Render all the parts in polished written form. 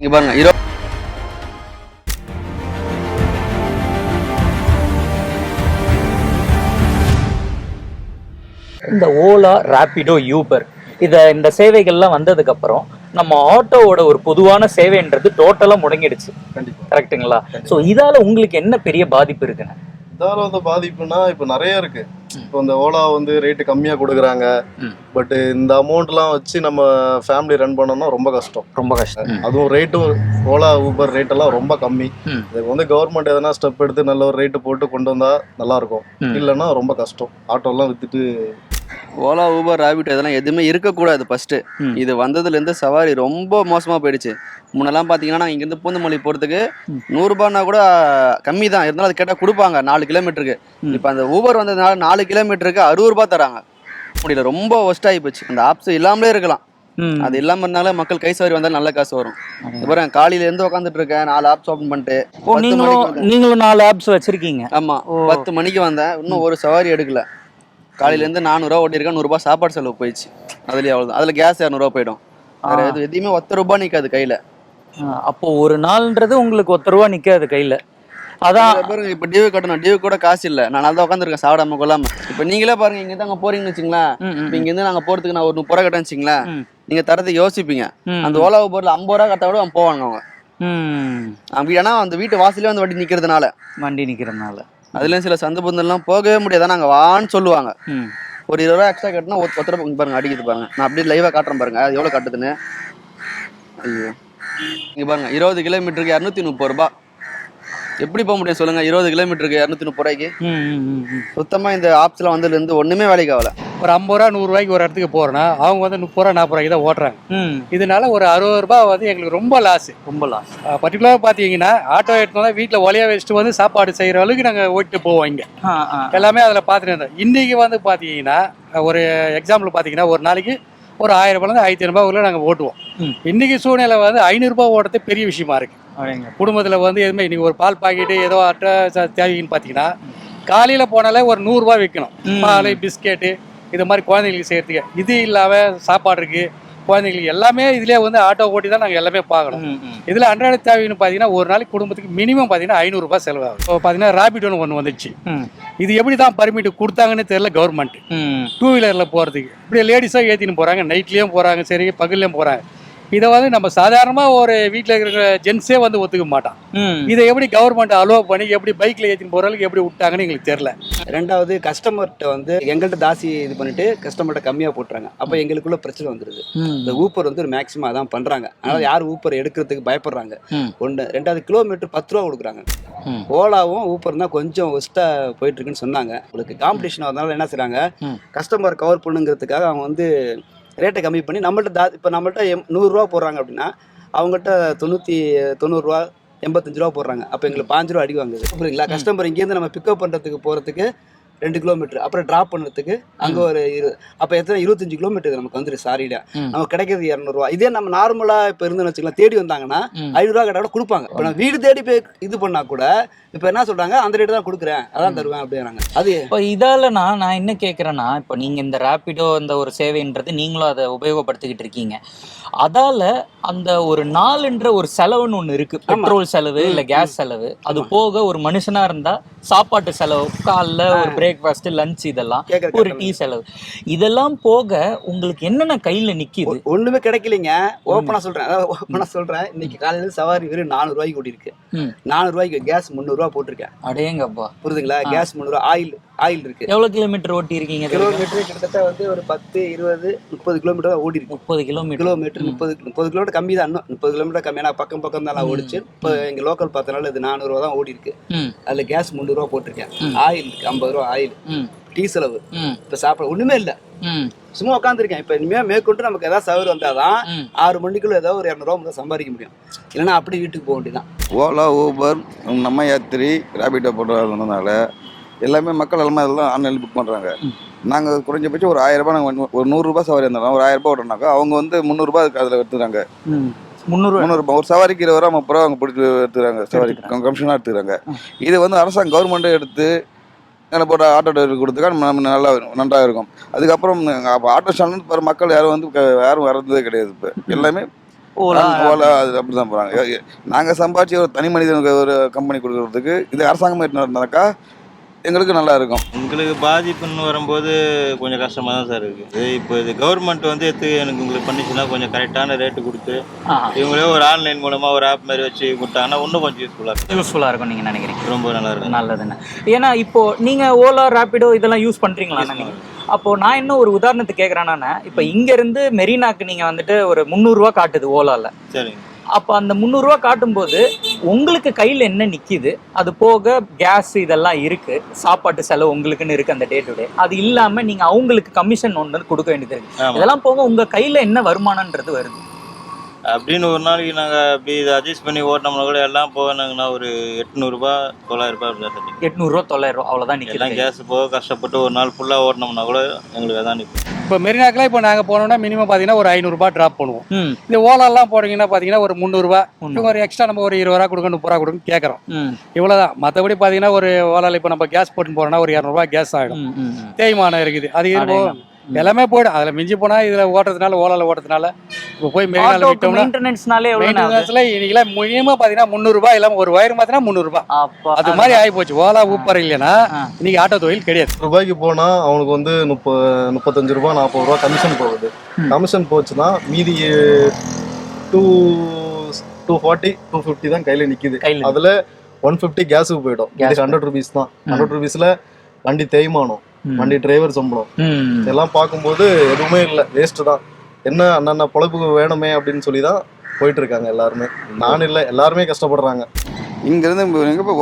இங்க பாருங்க இந்த ஓலா, ராபிடோ, யூபர் இந்த சேவைகள்லாம் வந்ததுக்கு அப்புறம் நம்ம ஆட்டோவோட ஒரு பொதுவான சேவைன்றது டோட்டலா முடங்கிடுச்சு. கண்டிப்பா கரெக்ட்டுங்களா? சோ கண்டிப்பா இதால உங்களுக்கு என்ன பெரிய பாதிப்பு இருக்குங்க? இதால வந்து பாதிப்புனா இப்ப நிறைய இருக்கு. இப்போ இந்த ஓலா வந்து ரேட்டு கம்மியா கொடுக்குறாங்க. ம். பட் இந்த அமௌண்ட்லாம் வச்சு நம்ம ஃபேமிலி ரன் பண்ணோம்னா ரொம்ப கஷ்டம். ரொம்ப கஷ்டம். அதுவும் ரேட்டும் ஓலா ஊபர் ரேட் எல்லாம் ரொம்ப கம்மி. ம். இதுக்கு வந்து கவர்மெண்ட் எதனா ஸ்டெப் எடுத்து நல்ல ஒரு ரேட்டு போட்டு கொண்டு வந்தா நல்லா இருக்கும். ம். இல்லைன்னா ரொம்ப கஷ்டம். ஆட்டோலாம் வித்துட்டு ஓலா, ஊபர், ராபிட் இதெல்லாம் எதுவுமே இருக்கக்கூடாது ஃபர்ஸ்ட். ம். இது வந்ததுலேருந்து சவாரி ரொம்ப மோசமா போயிடுச்சு. முன்னெல்லாம் பார்த்தீங்கன்னா நாங்கள் இங்கேருந்து பூந்தமல்லி போகிறதுக்கு ம். 100 ரூபாய்னா கூட கம்மி தான் இருந்தாலும் அது கேட்டால் கொடுப்பாங்க 4 கிலோமீட்டருக்கு. ம். இப்போ அந்த ஊபர் வந்ததுனால 4 கிலோமீட்டருக்கு 60 ரூபாய் தராங்க. முடியல, ரொம்ப ஒஸ்ட் ஆகி போச்சு. அந்த ஆப்ஸ் இல்லாமலே இருக்கலாம். ம். அது இல்லாமல் இருந்தாலும் மக்கள் கை சவாரி வந்தாலும் நல்ல காசு வரும். அதான். இப்போ பாருங்க, காலையிலேருந்து உட்காந்துட்டு இருக்கேன், 4 ஆப்ஸ் ஓப்பன் பண்ணிட்டு ஓ 10 மணிக்கு வந்தேன். நீங்களும் 4 ஆப்ஸ் வச்சிருக்கீங்க? ஆமாம், ஓ. 10 மணிக்கு வந்தேன், இன்னும் ஒரு சவாரி எடுக்கல. காலையிலேருந்து 400 ரூபா ஓட்டியிருக்கேன், 100 ரூபாய் சாப்பாடு செலவு போயிடுச்சு. அதுலேயே அவ்வளோதான். அதில் கேஸ் 200 ரூபா போயிடும். வேறு எதுவுமே 10 ரூபாய் நிற்காது கையில். அப்போ ஒரு நாள்ன்றது உங்களுக்கு 10 ரூபா நிக்காது கையில. அதான் பாருங்க, இப்போ டியூ கட்டணும், டியூ கூட காசு இல்லை. நான் தான் உட்காந்துருக்கேன் சாப்பிடாம கொள்ளாம. இப்போ நீங்களே பாருங்க, இங்கே அங்கே போறீங்கன்னு வச்சுங்களேன். இப்போ இங்கேருந்து நாங்கள் போகிறதுக்கு நான் ஒரு 30 ரூபா கட்டேன்னு வச்சுங்களேன். நீங்கள் தரத்துக்கு யோசிப்பீங்க. அந்த ஓலா ஊபரில் 50 ரூபா கட்டா கூட அவங்க போவாங்க. அவங்க ஏன்னா அந்த வீட்டு வாசலே வந்து வண்டி நிற்கிறதுனால, வண்டி நிக்கிறதுனால அதுலேயும் சில சந்து பந்தெல்லாம் போகவே முடியாது. நாங்கள் வான்னு சொல்லுவாங்க. ஒரு 20 ரூபா எக்ஸ்ட்ரா கட்டினா 10 ரூபா பாருங்க அடிக்குது பாருங்க. நான் அப்படியே லைவாக காட்டுறேன் பாருங்க, அது எவ்வளோ கட்டுதுன்னு. ஐயோ, இங்கே பாருங்க, 20 கிலோமீட்டருக்கு 230 ரூபா. எப்படி போக முடியும் சொல்லுங்க? 20 கிலோமீட்டருக்கு 230 ரூபாய்க்கு சுத்தமாக இந்த ஆப்ஸ்ல வந்ததுலேருந்து ஒன்றுமே வேலைக்கு ஆகல. ஒரு 50 ரூபா 100 ரூபாய்க்கு ஒரு இடத்துக்கு போறோம்னா அவங்க வந்து 30 ரூபா 40 ரூபாய்க்கு தான் ஓட்டுறாங்க. இதனால ஒரு 60 ரூபாய் வந்து எங்களுக்கு ரொம்ப லாஸ். பர்டிகுலராக பார்த்தீங்கன்னா ஆட்டோ எடுத்தோம்னா வீட்டில் ஒலையா வச்சுட்டு வந்து சாப்பாடு செய்கிற அளவுக்கு நாங்கள் ஓட்டிட்டு போவோம். இங்கே எல்லாமே அதில் பார்த்துட்டு இருந்தோம். இன்னைக்கு வந்து பார்த்தீங்கன்னா ஒரு எக்ஸாம்பிள் பார்த்தீங்கன்னா ஒரு நாளைக்கு ஒரு 1000 ரூபாயிலேருந்து 1500 ரூபாய் நாங்கள் ஓட்டுவோம். இன்னைக்கு சூழ்நிலை வந்து 500 ரூபாய் ஓட்டுறது பெரிய விஷயமா இருக்கு. குடும்பத்தில் வந்து எதுவுமே இன்னைக்கு ஒரு பால் பாக்கெட்டு ஏதோ அட்டை தேவைன்னு பார்த்தீங்கன்னா காலையில் போனாலே ஒரு 100 ரூபாய் விற்கணும். பால், பிஸ்கெட்டு இது மாதிரி குழந்தைங்களுக்கு செய்யறதுக்கு. இது இல்லாமல் சாப்பாடு இருக்கு, குழந்தைங்களுக்கு எல்லாமே இதுலேயே வந்து ஆட்டோ ஓட்டி தான் நாங்கள் எல்லாமே பார்க்கணும். இதில் அன்றாட தேவைன்னு பார்த்தீங்கன்னா ஒரு நாளைக்கு குடும்பத்துக்கு மினிமம் பார்த்தீங்கன்னா 500 ரூபாய் செலவாகும். இப்போ பார்த்தீங்கன்னா ராபிடோன்னு ஒன்று வந்துச்சு. இது எப்படி தான் பர்மிட் கொடுத்தாங்கன்னு தெரியல கவர்மெண்ட். 2 வீலரில் போகிறதுக்கு இப்படி லேடிஸாக ஏற்றின்னு போகிறாங்க, நைட்லேயும் போகிறாங்க, சரி பகல்லையும் போகிறாங்க. இதை வந்து நம்ம சாதாரணமாக ஒரு வீட்டில் இருக்கிற ஜென்ஸே வந்து ஒத்துக்க மாட்டான். இதை எப்படி கவர்மெண்ட் அலோவ் பண்ணி எப்படி பைக்கில் ஏற்றின்னு போகிறவங்களுக்கு எப்படி விட்டாங்கன்னு எங்களுக்கு தெரியல. ரெண்டாவது கஸ்டமர்கிட்ட வந்து எங்கள்கிட்ட தாசி இது பண்ணிட்டு கஸ்டமர்கிட்ட கம்மியாக போட்டுறாங்க. அப்போ எங்களுக்குள்ள பிரச்சனை வந்துடுது. இந்த ஊப்பர் வந்து ஒரு மேக்ஸிமம் அதான் பண்ணுறாங்க. அதனால் யார் ஊப்பர் எடுக்கிறதுக்கு பயப்படுறாங்க. ஒன்று. ரெண்டாவது கிலோமீட்டர் 10 ரூபா கொடுக்குறாங்க. ஓலாவும் ஊப்பர் தான் கொஞ்சம் ஒஸ்ட்டாக போயிட்டு இருக்குன்னு சொன்னாங்க. உங்களுக்கு காம்படிஷன் வரதுனால என்ன செய்கிறாங்க, கஸ்டமர் கவர் பண்ணுங்கிறதுக்காக அவங்க வந்து ரேட்டை கம்மி பண்ணி நம்மள்ட்ட இப்போ நம்மள்ட்ட 100 ரூபா போடுறாங்க அப்படின்னா அவங்ககிட்ட 90 ரூபா 85 ரூபா போடுறாங்க. அப்போ எங்களுக்கு 5 ரூபா அடி வாங்குது. புரியுங்களா? கஸ்டமர் இங்கேருந்து நம்ம பிக்கப் பண்ணுறதுக்கு போகிறதுக்கு 2 கிலோமீட்டர், அப்புறம் ட்ராப் பண்ணுறதுக்கு அங்கே ஒரு அப்போ எத்தனை 25 கிலோமீட்டர் நமக்கு வந்துடும். சாரியில நமக்கு கிடைக்கிறது 200 ரூபா. இதே நம்ம நார்மலாக இப்போ இருந்துன்னு வச்சுக்கலாம், தேடி வந்தாங்கன்னா 500 ரூபா கேட்டால் கூட கொடுப்பாங்க. இப்போ நம்ம வீடு தேடி போய் இது பண்ணால் கூட இப்போ என்ன சொல்கிறாங்க, அந்த ரேட்டு தான் கொடுக்குறேன், அதான் தருவேன் அப்படிங்கிறாங்க. அது இப்போ இதால நான் என்ன கேட்குறேன்னா, இப்போ நீங்கள் இந்த ராபிடோ இந்த ஒரு சேவைன்றது நீங்களும் அதை உபயோகப்படுத்திக்கிட்டு இருக்கீங்க. அதால அந்த ஒரு நாளுன்ற ஒரு செலவுன்னு ஒன்று இருக்கு. பெட்ரோல் செலவு இல்லை கேஸ் செலவு, அது போக ஒரு மனுஷனா இருந்தா சாப்பாட்டு செலவு, காலைல ஒரு பிரேக்ஃபாஸ்ட், லஞ்ச், இதெல்லாம் ஒரு டீ செலவு, இதெல்லாம் போக உங்களுக்கு என்னென்ன கையில நிக்குது? ஒண்ணுமே கிடைக்கலைங்க. ஓப்பனா சொல்றேன் இன்னைக்கு காலையில சவாரி வெறும் 400 ரூபாய்க்கு ஓடி இருக்கு. 400 ரூபாய்க்கு கேஸ் 300 ரூபா போட்டிருக்கேன். அடேங்கப்பா. புரியுதுங்களா? கேஸ் 300 ரூபா. ஆயில் இருக்கு. எவ்வளவு கிலோமீட்டர் ஓட்டி இருக்கீங்க? கிலோமீட்டர் கிட்டத்தட்ட வந்து ஒரு 10, 20, 30 கிலோமீட்டர் தான் ஓடி இருக்கு. 30 கிலோமீட்டர் 30 கிலோமீட்டர் கம்மி தான். இன்னும் 30 கிலோமீட்டர் கம்மியான பக்கம் தான் நான் ஓடிச்சு. இப்போ எங்க லோக்கல் பார்த்தனால இது 400 ரூபா தான் ஓடி இருக்கு. அதுல கேஸ் 300 ரூபா போட்டிருக்கேன். ஆயில் இருக்கு 50 ரூபா ஆயில். டீ செலவு, இப்ப சாப்பிட ஒண்ணுமே இல்ல, சும்மா உட்காந்துருக்கேன். இப்ப இனிமே மேற்கொண்டு நமக்கு ஏதாவது சவறு வந்தாதான் 6 மணிக்குள்ள ஏதாவது ஒரு 200 ரூபா மட்டும் சம்பாதிக்க முடியும். இல்லைன்னா அப்படி வீட்டுக்கு போக வேண்டியதான். ஓலா, ஊபர், நம்ம யாத்திரி, ராபிடோ போடுறதுனால எல்லாமே மக்கள் எல்லாமே அதெல்லாம் ஆன்லைனில் புக் பண்ணுறாங்க. நாங்கள் குறைஞ்சபட்சம் ஒரு 1000 ரூபாய், நாங்கள் ஒரு 100 ரூபாய் சவாரி இருந்தாலும் ஒரு 1000 ரூபாய் ஓட்டுறோம்னாக்கா அவங்க வந்து 300 ரூபாய் அதில் எடுத்துறாங்க. 300 ரூபாய் ஒரு சவாரிக்கு 20 ரூபா 30 ரூபா அவங்க பிடிச்சி எடுத்துக்கிறாங்க. சவாரி கமிஷனாக எடுத்துக்கிறாங்க. இது வந்து அரசாங்கம் கவர்மெண்ட்டே எடுத்து போட்ட ஆட்டோ டிரைவர் கொடுத்துக்கா நம்ம நன்றாக இருக்கும். அதுக்கப்புறம் ஆட்டோ ஸ்டாண்ட் மக்கள் யாரும் வர்றதே கிடையாது. இப்போ எல்லாமே ஓலா ஓலா அது அப்படி தான் போகிறாங்க. நாங்கள் சம்பாதிச்சு ஒரு தனி மனிதனுக்கு ஒரு கம்பெனி கொடுக்கறதுக்கு இது அரசாங்கம் இருந்தாக்கா எங்களுக்கு நல்லா இருக்கும். எங்களுக்கு பாதிப்புன்னு வரும்போது கொஞ்சம் கஷ்டமாக தான் சார் இருக்குது. இப்போ இது கவர்மெண்ட் வந்து எனக்கு உங்களுக்கு பண்ணிச்சுன்னா கொஞ்சம் கரெக்டான ரேட்டு கொடுத்து இவங்களே ஒரு ஆன்லைன் மூலமாக ஒரு ஆப் மாதிரி வச்சு கொடுத்தாங்கன்னா இன்னும் கொஞ்சம் யூஸ்ஃபுல்லாக இருக்கும் நீங்கள் நினைக்கிறீங்க? ரொம்ப நல்லா இருக்கும். நல்லதுண்ணே. ஏன்னா இப்போ நீங்கள் ஓலா ரேப்பிடோ இதெல்லாம் யூஸ் பண்ணுறீங்களா நீங்கள்? அப்போ நான் இன்னும் ஒரு உதாரணத்துக்கு கேட்குறேன்னா, இப்போ இங்கேருந்து மெரினாக்கு நீங்கள் வந்துட்டு ஒரு 300 ரூபா காட்டுது ஓலாவில். சரிங்க. அப்போ அந்த 300 ரூபா காட்டும்போது உங்களுக்கு கையில் என்ன நிற்கிது? அது போக கேஸ் இதெல்லாம் இருக்கு, சாப்பாட்டு செலவு உங்களுக்குன்னு இருக்கு அந்த டே டு டே. அது இல்லாமல் நீங்கள் அவங்களுக்கு கமிஷன் ஒன்று கொடுக்க வேண்டியது இருக்கு. இதெல்லாம் போக உங்கள் கையில் என்ன வருமானன்றது வருது? அப்படின்னு ஒரு நாளைக்கு நாங்கள் அப்படி இதை அட்ஜஸ்ட் பண்ணி ஓட்டினோம்னா கூட எல்லாம் போனாங்கன்னா ஒரு 800 900 அப்படி தான் சார். 800 900 அவ்வளோதான் நிற்கும். எல்லாம் கேஸ் போக கஷ்டப்பட்டு ஒரு நாள் ஃபுல்லாக ஓட்டினோம்னா கூட எங்களுக்கு அதான் நிற்கும். இப்போ மெரினாக்கெலாம் இப்போ நாங்கள் போனோம்னா மினிமம் பார்த்தீங்கன்னா ஒரு 500 ரூபாய் ட்ராப் பண்ணுவோம். இந்த ஓலாலாம் போனீங்கன்னா பார்த்தீங்கன்னா ஒரு 300 ரூபா, ஒரு எக்ஸ்ட்ரா நம்ம ஒரு 20 ரூபா கொடுங்க 30 ரூபா கொடுங்க கேட்குறோம். இவ்வளோதான். மற்றபடி பார்த்தீங்கன்னா ஒரு ஓலாவில் இப்போ நம்ம கேஸ் போட்டு போகிறோம்னா ஒரு 200 ரூபா கேஸ் ஆகிடும். தேய்மானம் இருக்குது. அது எல்லாமே போய்டும். அதில் மிஞ்சி போனால் இதில் ஓட்டுறதுனால ஓலாவில் ஓட்டுறதுனால இப்போ போய் மெரினால விட்டோம்னா மெயின்டெனன்ஸ்ல இன்னைக்கெல்லாம் மினிமம் பார்த்தீங்கன்னா 300 ரூபாய் இல்லாமல் ஒரு வயர் பார்த்தீங்கன்னா 300 ரூபாய். அது மாதிரி ஆகி போச்சு. ஓலா ஊப்பர் இல்லைன்னா இன்னைக்கு ஆட்டோ தொழில் கிடையாது. ரூபாய்க்கு போனா அவனுக்கு வந்து 35 ரூபாய் 40 ரூபாய் கமிஷன் போகுது. கமிஷன் போச்சுன்னா மீதி 240 250 தான் கையில நிக்குது. அதுல 150 கேஸுக்கு போயிடும். இது 100 ருபீஸ் தான். 100 ருபீஸ்ல வண்டி தேய்மானம், வண்டி டிரைவர் சம்பளம் இதெல்லாம் பார்க்கும்போது எதுவுமே இல்லை, வேஸ்ட் தான். என்ன அண்ணா பொழப்புக்கு வேணுமே அப்படின்னு சொல்லி தான் போயிட்டு இருக்காங்க எல்லாருமே. நான் இல்லை, எல்லாருமே கஷ்டப்படுறாங்க. இங்கேருந்து எங்கே இப்போ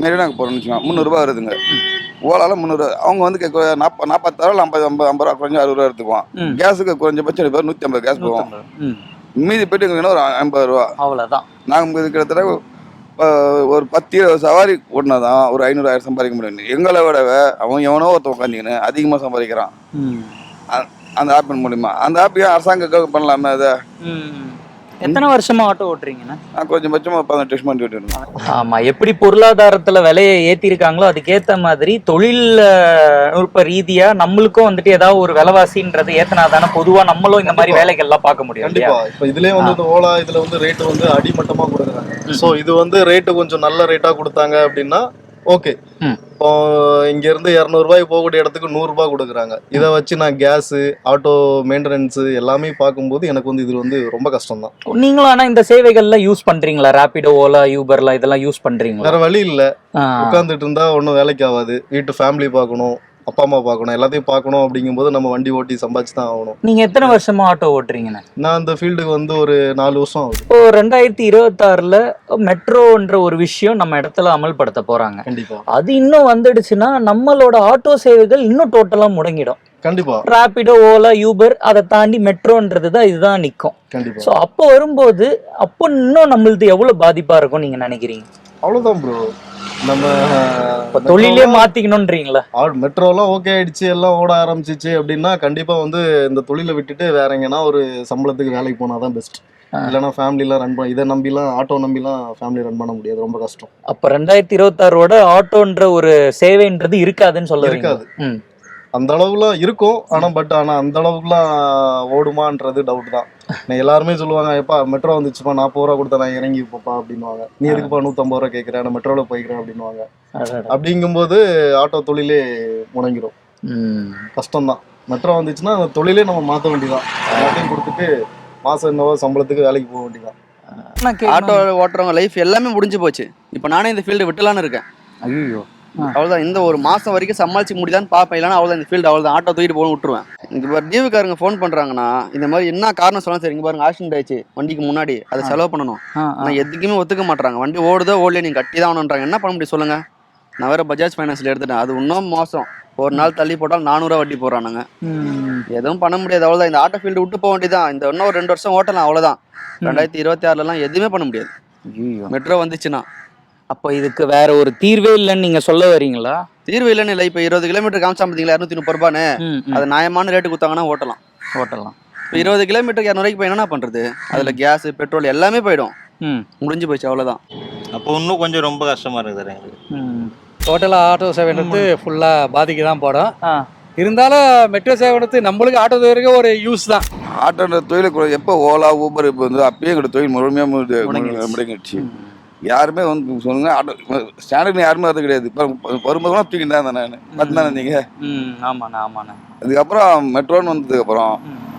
மெரினாக்கு போகிறோம்னு வச்சுக்கோங்க, 300 ரூபா வருதுங்க. ஓலாவில் 300. அவங்க வந்து 40 50 ரூபா குறைஞ்சு 60 ரூபா எடுத்துக்குவான். கேஸுக்கு குறைஞ்சபட்சம் 150 கேஸ் போவோம். மீதி போயிட்டு எங்களுக்கு ஒரு 50 ரூபா. அவ்வளோதான். நாங்கள் கிட்டத்தட்ட ஒரு 10-20 சவாரி ஓட்டினா தான் ஒரு 500-1000 சம்பாதிக்க முடியும். எங்களை விட அவன் எவனோ ஒருத்தன் உட்காந்துக்கின்னு அதிகமாக சம்பாதிக்கிறான் அந்த ஆப்பின் மூலிமா. அந்த ஆப் ஏன் அரசாங்கம் பண்ணலாமே? அதை எத்தனை வருஷமா ஆட்டோ ஓட்டுறீங்கண்ணா? நான் கொஞ்சபட்சமாக 18 வருஷம் பண்ணி விட்டுருந்தேன். ஆமா, எப்படி பொருளாதாரத்துல விலையை ஏத்திருக்காங்களோ அதுக்கேத்த மாதிரி தொழில் நுட்ப ரீதியா நம்மளுக்கும் வந்துட்டு ஏதாவது ஒரு விலைவாசின்றது ஏத்தனாதானே பொதுவா நம்மளும் இந்த மாதிரி வேலைகள்லாம் பார்க்க முடியும். கண்டிப்பா. இப்ப இதுலயே வந்து இந்த ஓலா இதுல வந்து ரேட் வந்து அடிமட்டமா கொடுக்குறாங்க. சோ இது வந்து ரேட்டு கொஞ்சம் நல்ல ரேட்டா கொடுத்தாங்க அப்படின்னா ஓகே. இப்போ இங்க இருந்து 200 ரூபாய்க்கு போகக்கூடிய இடத்துக்கு 100 ரூபாய் கொடுக்குறாங்க. இதை வச்சு நான் கேஸ், ஆட்டோ மெயின்டெனன்ஸ் எல்லாமே பார்க்கும்போது எனக்கு வந்து இது வந்து ரொம்ப கஷ்டம் தான். நீங்களும் ஆனா இந்த சேவைகள்லாம் யூஸ் பண்றீங்களா? ராபிடோ, ஓலா, யூபர்லாம் இதெல்லாம் யூஸ் பண்றீங்களா? வேற வழி இல்ல. உட்காந்துட்டு இருந்தா ஒன்றும் வேலைக்கு ஆகாது. வீட்டு ஃபேமிலி பார்க்கணும், அப்பா அம்மா பார்க்கணும், எல்லாத்தையும் பார்க்கணும். அப்படிங்கும்போது நம்ம வண்டி ஓட்டி சம்பாதிச்சு தான் ஆகணும். நீங்க எத்தனை வருஷமா ஆட்டோ ஓட்டுறீங்கண்ணா? நான் இந்த ஃபீல்டுக்கு வந்து ஒரு 4 வருஷம் ஆகுது. இப்போ 2026ல மெட்ரோன்ற ஒரு விஷயம் நம்ம இடத்துல அமல்படுத்த போறாங்க. கண்டிப்பா. அது இன்னும் வந்துடுச்சுன்னா நம்மளோட ஆட்டோ சேவைகள் இன்னும் டோட்டலா முடங்கிடும். கண்டிப்பா. ராபிடோ, ஓலா, யூபர் அதை தாண்டி மெட்ரோன்றது தான் இதுதான் நிற்கும். கண்டிப்பா. ஸோ அப்போ வரும்போது அப்போ இன்னும் நம்மளுக்கு எவ்வளவு பாதிப்பா இருக்கும் நீங்க நினைக்கிறீங்க? அவ்வளவுதான் ப்ரோ. நம்ம தொழிலே மாத்திக்கணும்ன்றீங்களா? மெட்ரோலாம் ஓகே ஆயிடுச்சு, எல்லாம் ஓட ஆரம்பிச்சிச்சு அப்படின்னா கண்டிப்பா வந்து இந்த தொழிலை விட்டுட்டு வேற எங்கன்னா ஒரு சம்பளத்துக்கு வேலைக்கு போனாதான் பெஸ்ட். இல்லைன்னா ஃபேமிலிலாம் ரன் பண்ண இதை நம்பிலாம் ஆட்டோ நம்பிலாம் ஃபேமிலி ரன் பண்ண முடியாது, ரொம்ப கஷ்டம். அப்ப 2026 ஆட்டோன்ற ஒரு சேவைன்றது இருக்காதுன்னு சொல்ல இருக்காது. அந்த அளவுலாம் இருக்கும். ஆனா அந்த அளவுக்குலாம் ஓடுமான்றது டவுட் தான். எல்லாருமே சொல்லுவாங்க, எப்பா மெட்ரோ வந்துச்சுப்பா 40 ரூபா கொடுத்தா நான் இறங்கி போப்பா அப்படின்வாங்க. நீ எதுக்குப்பா 150 ரூபா கேட்கிறேன், நான் மெட்ரோல போய்க்கிறேன் அப்படின்வாங்க. அப்படிங்கும்போது ஆட்டோ தொழிலே முடங்கிடும். கஷ்டம்தான். மெட்ரோ வந்துச்சுன்னா அந்த தொழிலே நம்ம மாற்ற வேண்டியதான். எல்லாத்தையும் கொடுத்துட்டு மாசம் என்னவோ சம்பளத்துக்கு வேலைக்கு போக வேண்டியதான். ஆட்டோ ஓட்டுறவங்க லைஃப் எல்லாமே முடிஞ்சு போச்சு. இப்போ நானே இந்த ஃபீல்டு விட்டலான்னு இருக்கேன். ஐயோ, அவ்வளோதான். இந்த ஒரு மாதம் வரைக்கும் சமாளிச்சு முடியுதான்னு பார்ப்பேன். இல்லைன்னா அவ்வளோதான், இந்த ஃபீல்டு அவ்வளோதான். ஆட்டோ தூக்கிட்டு போகணும் விட்டுருவேன். இங்கே பாரு, டிவிக்காரங்க ஃபோன் பண்ணுறாங்கன்னா இந்த மாதிரி என்ன காரணம் சொல்லலாம். சரி, இங்கே பாருங்க ஆக்சிடென்ட் ஆயிடுச்சு, வண்டிக்கு முன்னாடி அதை செலவு பண்ணணும். ஆனால் எதுக்குமே ஒத்துக்க மாட்டாங்க. வண்டி ஓடுதோ ஓடலையே நீங்கள் கட்டி தான் ஆகணுன்றாங்க. என்ன பண்ண முடியும் சொல்லுங்கள்? நான் வேறு பஜாஜ் ஃபைனான்ஸில் எடுத்துட்டேன். அது இன்னும் மோசம். ஒரு நாள் தள்ளி போட்டால் 400 ரூபா வட்டி போடுறானுங்க. எதுவும் பண்ண முடியாது. அவ்வளோதான். இந்த ஆட்டோ ஃபீல்டு விட்டு போக வேண்டியதான். இந்த இன்னும் ஒரு 2 வருஷம் ஓட்டலாம், அவ்வளோதான். 2026லலாம் எதுவுமே பண்ண முடியாது மெட்ரோ வந்துச்சுன்னா. அப்போ இதுக்கு வேற ஒரு தீர்வே இல்லைன்னு நீங்க சொல்ல வரீங்களா? தீர்வு இல்லைன்னு இல்லை. இப்போ 20 கிலோமீட்டர் காமிச்சா பார்த்தீங்களா 230 ரூபான்னு. அது நியாயமான ரேட்டு கொடுத்தாங்கன்னா ஓட்டலாம். இப்போ 20 கிலோமீட்டருக்கு 200 ரூபாய்க்கு போய் என்ன பண்றது? அதுல கேஸ், பெட்ரோல் எல்லாமே போயிடும். முடிஞ்சு போயிடுச்சு, அவ்வளோதான். அப்போ இன்னும் கொஞ்சம் ரொம்ப கஷ்டமா இருக்குது எங்களுக்கு. டோட்டலாக ஆட்டோ சேவைன்றது ஃபுல்லாக பாதிக்க தான் போடும். இருந்தாலும் மெட்ரோ சேவைன்றது நம்மளுக்கு ஆட்டோ சேவைக்கு ஒரு யூஸ் தான். ஆட்டோன்ற தொழில் எப்போ ஓலா ஊபர் இப்போ வந்து அப்பயே எங்களோட தொழில் முழுமையாக முடங்கிடுச்சு. யாருமே வந்து சொல்லுங்க ஆட்டோ ஸ்டாண்டர்ட் யாருமே அது கிடையாது. இப்போ வரும்போது தூக்கிட்டு தான் நான் பார்த்துதான் இருந்தீங்க. ஆமாண்ணா. அதுக்கப்புறம் மெட்ரோன்னு வந்ததுக்கப்புறம்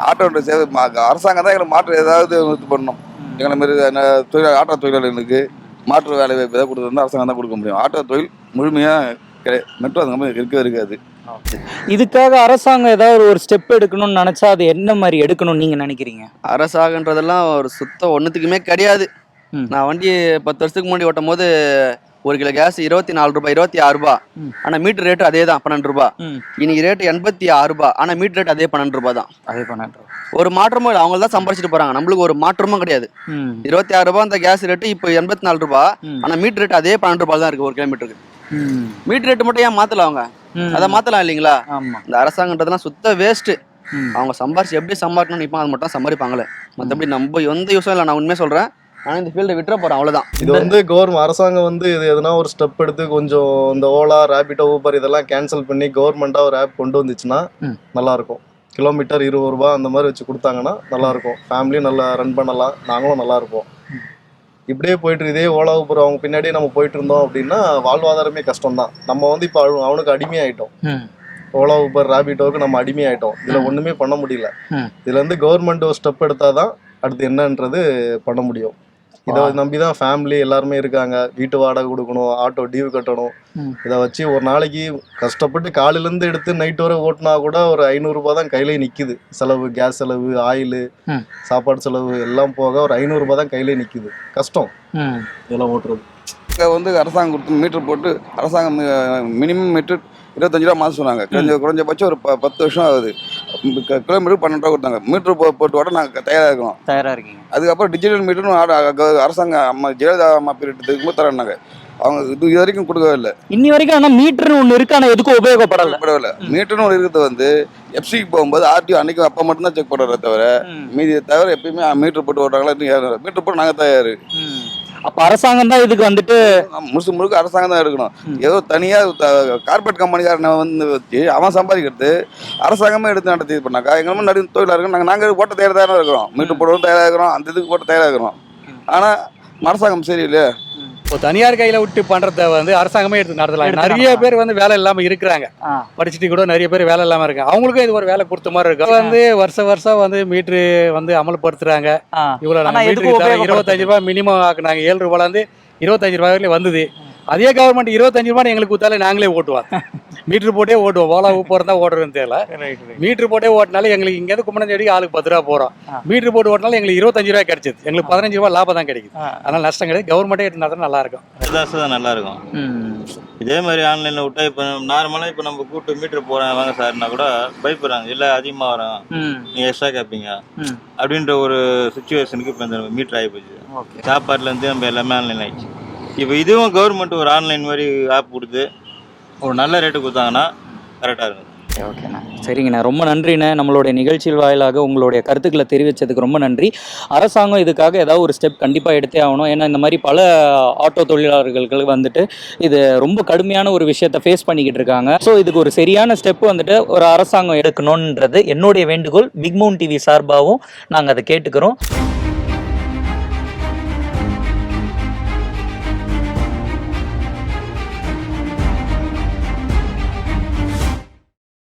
ஆட்டோன்ற சேவை அரசாங்கம் தான் எங்களுக்கு மாற்று ஏதாவது இது பண்ணணும். எங்களை மாரி தொழில் ஆட்டோ தொழிலாளர்களுக்கு மாற்று வேலை வாய்ப்பு ஏதாவது கொடுத்துருந்தா அரசாங்கம் தான் கொடுக்க முடியும். ஆட்டோ தொழில் முழுமையாக மெட்ரோ அந்த மாதிரி இருக்காது. இதுக்காக அரசாங்கம் ஏதாவது ஒரு ஸ்டெப் எடுக்கணும்னு நினைச்சா அது என்ன மாதிரி எடுக்கணும்னு நீங்க நினைக்கிறீங்க? அரசாங்கன்றதெல்லாம் ஒரு சுத்தம் ஒன்றுத்துக்குமே கிடையாது. நான் வண்டி 10 வருஷத்துக்கு முன்னாடி ஓட்டும் போது 1 கிலோ கேஸ் 24 ரூபாய் 26 ரூபாய். ஆனா மீட்டர் ரேட்டு அதே தான் 12 ரூபாய். இன்னைக்கு ரேட்டு 86 ரூபாய். ஆனா மீட்டர் ரேட் அதே 12 ரூபாய் தான். அதே 12 ரூபாய். ஒரு மாற்றமும் இல்லை. அவங்க தான் சம்பாரிச்சிட்டு போறாங்க. நம்மளுக்கு ஒரு மாற்றமும் கிடையாது. 26 ரூபாய் அந்த கேஸ் ரேட்டு இப்போ 84 ரூபாய். ஆனா மீட்டர் ரேட் அதே 12 ரூபாய் தான் இருக்கு ஒரு கிலோமீட்டருக்கு. மீட்டர் ரேட்டு மட்டும் ஏன் மாத்தல அவங்க? அதை மாத்தலாம் இல்லைங்களா? இந்த அரசாங்கன்றதுலாம் சுத்த வேஸ்ட். அவங்க சம்பாரிச்சு எப்படி சம்பாரிக்கணும்னு நினைப்பாங்க, அது மட்டும் சம்பாதிப்பாங்களே. மற்றபடி நம்ம எந்த யூஸும் இல்லை. நான் உண்மையை சொல்றேன். ஆனால் இந்த ஃபீல்டை விட்டுற போறேன், அவ்வளவுதான். இது வந்து அரசாங்கம் வந்து இது எதனா ஒரு ஸ்டெப் எடுத்து கொஞ்சம் இந்த ஓலா, ரேபிடோ, ஊபர் இதெல்லாம் கேன்சல் பண்ணி கவர்மெண்டா ஒரு ஆப் கொண்டு வந்துச்சுன்னா நல்லா இருக்கும். கிலோமீட்டர் 20 ரூபாய் அந்த மாதிரி வச்சு கொடுத்தாங்கன்னா நல்லா இருக்கும். ஃபேமிலியும் நல்லா ரன் பண்ணலாம், நாங்களும் நல்லா இருப்போம். இப்படியே போயிட்டு இதே ஓலா, ஊபர் அவங்க பின்னாடியே நம்ம போயிட்டு இருந்தோம் அப்படின்னா வாழ்வாதாரமே கஷ்டம் தான். நம்ம வந்து இப்போ அவனுக்கு அடிமையாயிட்டோம். ஓலா, ஊபர், ரேபிடோவுக்கு நம்ம அடிமையாயிட்டோம். இதுல ஒண்ணுமே பண்ண முடியல. இதுல இருந்து கவர்மெண்ட் ஒரு ஸ்டெப் எடுத்தாதான் அடுத்து என்னன்றது பண்ண முடியும். இதை நம்பிதான் ஃபேமிலி எல்லாருமே இருக்காங்க. வீட்டு வாடகை கொடுக்கணும், ஆட்டோ டியூ கட்டணும். இதை வச்சு ஒரு நாளைக்கு கஷ்டப்பட்டு காலையிலேருந்து எடுத்து நைட் வரை ஓட்டினா கூட ஒரு 500 ரூபாய் தான் கையிலே நிற்குது. செலவு, கேஸ் செலவு, ஆயிலு, சாப்பாடு செலவு எல்லாம் போக ஒரு 500 ரூபாய் தான் கையிலே நிற்குது. கஷ்டம் இதெல்லாம் ஓட்டுறது. வந்து அரசாங்கம் கொடுத்து மீட்டர் போட்டு அரசாங்கம் மினிமம் மீட்டர் 25 ரூபா மாதம் சொன்னாங்க. குறைஞ்சபட்சம் ஒரு 10 வருஷம் ஆகுது. கிலோமீட்டர் 12 ரூபா கொடுத்தாங்க. மீட்டர் போட்டு ஓட நாங்கள் தயாராக இருக்கீங்க. அதுக்கப்புறம் டிஜிட்டல் மீட்டர்னு அரசாங்கம் ஜெயலலிதா அம்மா பீரியட் இருக்கும்போது தரேன்னாங்க. அவங்க இது வரைக்கும் கொடுக்கவே இல்லை இன்னி வரைக்கும். ஆனால் மீட்டர்னு ஒன்று இருக்கு, ஆனால் எதுக்கும் உபயோகப்படலை. மீட்டர்னு ஒன்று இருக்கிறது வந்து எஃப்சிக்கு போகும்போது ஆர்டிஓ அன்னைக்கு அப்போ மட்டும்தான் செக் பண்ணுறத தவிர மீதி தவிர எப்பயுமே மீட்டர் போட்டு ஓடுறாங்களா? மீட்டர் போட்டு நாங்கள் தயார். அப்ப அரசாங்கம் தான் இதுக்கு வந்துட்டு முழுக்க அரசாங்கம் தான் எடுக்கணும். ஏதோ தனியா கார்பரேட் கம்பெனிக்காரனை வந்து வச்சு அவன் சம்பாதிக்கிறது அரசாங்கமே எடுத்து நடத்தி இது பண்ணாக்கா எங்க நிறைய தொழிலாக இருக்கும். நாங்கள் ஓட்ட தயாராக தான் இருக்கிறோம். மீட்டர் போடவும் தயாராக இருக்கிறோம், அந்த இதுக்கு போட்ட தயாராக இருக்கிறோம். ஆனா அரசாங்கம் சரியில்லையே. இப்போ தனியார் கையில விட்டு பண்றத வந்து அரசாங்கமே எடுத்து நடத்தலாம். நிறைய பேர் வந்து வேலை இல்லாம இருக்கிறாங்க. படிச்சுட்டு கூட நிறைய பேர் வேலை இல்லாம இருக்காங்க. அவங்களுக்கும் இது ஒரு வேலை கொடுத்த மாதிரி இருக்கு. வந்து வருஷம் வந்து மீட்டரு வந்து அமல்படுத்துறாங்க. இவ்வளவு மீட்டருக்கு 25 ரூபாய் மினிமம் ஆக்குனாங்க. 7 ரூபாயில இருந்து 25 ரூபாய் வரைக்கும் வந்தது. அதே கவர்மெண்ட் 25 ரூபாய் எங்களுக்கு கொடுத்தாலே நாங்களே ஓட்டுவோம். மீட்டர் போட்டே ஓட்டுவோம். ஓலா, ஊபர் தான் ஓடுறதுன்னு தெரியல. மீட்டர் போட்டே ஓட்டினாலும் எங்களுக்கு இங்கேருந்து கும்பனஞ்சேடிக்கு ஆளுக்கு 10 ரூபா போகிறோம். மீட்டர் போட்டு ஓட்டினாலும் எங்களுக்கு 25 ரூபாய் கிடைச்சது. எங்களுக்கு 15 ரூபாய் லாபம் தான் கிடைக்குது. அதனால நஷ்டம் கிடையாது. கவர்மெண்ட்டே எடுத்து தான் நல்லா இருக்கும். தான் நல்லா இருக்கும். இதே மாதிரி ஆன்லைனில் விட்டா இப்போ நார்மலாக இப்போ நம்ம கூப்பிட்டு மீட்டர் போகிறேன் வாங்க சார்னா கூட பயப்படுறாங்க. இல்லை அதிகமாக வரும், நீங்கள் எக்ஸ்ட்ரா கேட்பீங்க அப்படின்ற ஒரு சுச்சுவேஷனுக்கு இப்போ இந்த மீட்டர் ஆகி போச்சு. சாப்பாட்டுலேருந்து நம்ம எல்லாமே ஆன்லைன் ஆகிடுச்சு. இப்போ இதுவும் கவர்மெண்ட் ஒரு ஆன்லைன் மாதிரி ஆப் கொடுத்து ஒரு நல்ல ரேட்டு கொடுத்தாங்கன்னா கரெக்டாக இருக்கும். ஓகேண்ணா, சரிங்கண்ணா, ரொம்ப நன்றிண்ணே. நம்மளுடைய நிகழ்ச்சியில் வாயிலாக உங்களுடைய கருத்துக்களை தெரிவித்ததுக்கு ரொம்ப நன்றி. அரசாங்கம் இதுக்காக ஏதாவது ஒரு ஸ்டெப் கண்டிப்பாக எடுத்தே ஆகணும். ஏன்னா இந்த மாதிரி பல ஆட்டோ தொழிலாளர்களுக்கு வந்துட்டு இது ரொம்ப கடுமையான ஒரு விஷயத்தை ஃபேஸ் பண்ணிக்கிட்டு இருக்காங்க. ஸோ இதுக்கு ஒரு சரியான ஸ்டெப் வந்துட்டு ஒரு அரசாங்கம் எடுக்கணுன்றது என்னுடைய வேண்டுகோள். பிக் மவுண்ட் டிவி சார்பாகவும் நாங்கள் அதை கேட்டுக்கிறோம்.